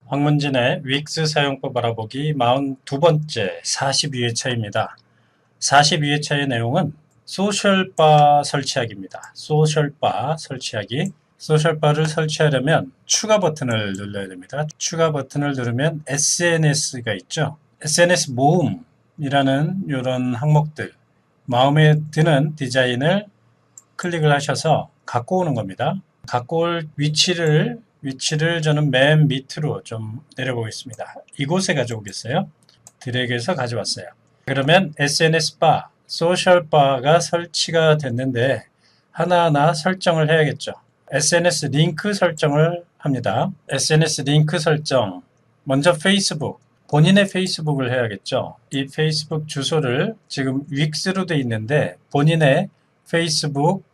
황문진의 윅스 사용법 알아보기 42번째 42회차입니다. 42회차의 내용은 소셜바 설치하기입니다. 소셜바 설치하기. 소셜바를 설치하려면 추가 버튼을 눌러야 됩니다. 추가 버튼을 누르면 SNS가 있죠. SNS 모음이라는 이런 항목들, 마음에 드는 디자인을 클릭을 하셔서 갖고 오는 겁니다. 갖고 올 위치를 저는 맨 밑으로 좀 내려보겠습니다. 이곳에 가져오겠어요. 드래그해서 가져왔어요. 그러면 SNS 바, 소셜 바가 설치가 됐는데 하나하나 설정을 해야겠죠. SNS 링크 설정을 합니다. SNS 링크 설정. 먼저 페이스북. 본인의 페이스북을 해야겠죠. 이 페이스북 주소를 지금 윅스로 되어 있는데 본인의 페이스북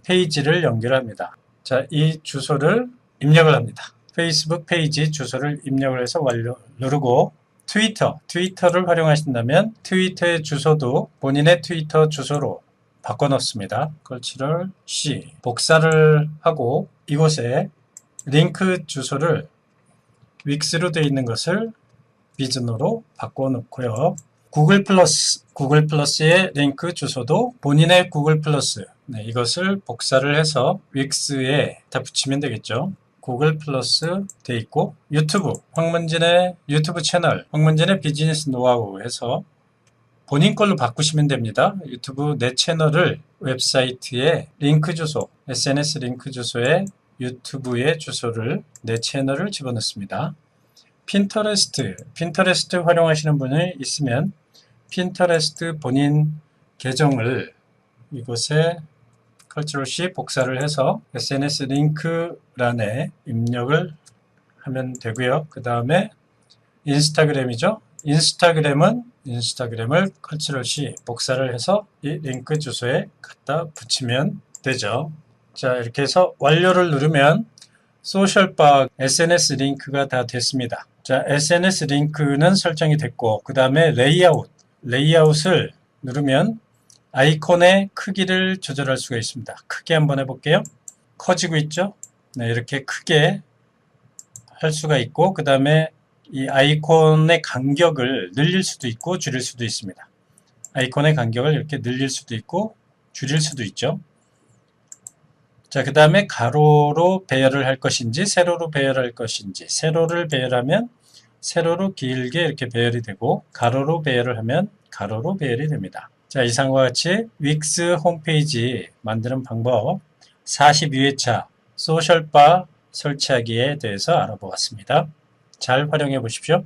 페이지를 연결합니다. 자, 이 주소를 입력을 합니다. 페이스북 페이지 주소를 입력을 해서 완료 누르고 트위터를 활용하신다면 트위터의 주소도 본인의 트위터 주소로 바꿔 넣습니다. 컨트롤 C 복사를 하고 이곳에 링크 주소를 윅스로 되어 있는 것을 비즈노로 바꿔 놓고요. 구글 플러스의 링크 주소도 본인의 구글 플러스 이것을 복사를 해서 윅스에 다 붙이면 되겠죠. 구글 플러스 돼 있고 유튜브 황문진의 유튜브 채널 황문진의 비즈니스 노하우 해서 본인 걸로 바꾸시면 됩니다. 유튜브 내 채널을 웹사이트에 링크 주소 SNS 링크 주소에 유튜브의 주소를 내 채널을 집어넣습니다. 핀터레스트 활용하시는 분이 있으면 핀터레스트 본인 계정을 이곳에 컨트롤 C 복사를 해서 SNS 링크란에 입력을 하면 되고요. 그 다음에 인스타그램이죠. 인스타그램을 컨트롤 C 복사를 해서 이 링크 주소에 갖다 붙이면 되죠. 자, 이렇게 해서 완료를 누르면 소셜바 SNS 링크가 다 됐습니다. 자, SNS 링크는 설정이 됐고 그 다음에 레이아웃을 누르면 아이콘의 크기를 조절할 수가 있습니다. 크게 한번 해볼게요. 커지고 있죠? 네, 이렇게 크게 할 수가 있고 그 다음에 이 아이콘의 간격을 늘릴 수도 있고 줄일 수도 있습니다. 아이콘의 간격을 이렇게 늘릴 수도 있고 줄일 수도 있죠. 자, 그 다음에 가로로 배열을 할 것인지 세로로 배열할 것인지 세로를 배열하면 세로로 길게 이렇게 배열이 되고 가로로 배열을 하면 가로로 배열이 됩니다. 자, 이상과 같이 윅스 홈페이지 만드는 방법 42회차 소셜바 설치하기에 대해서 알아보았습니다. 잘 활용해 보십시오.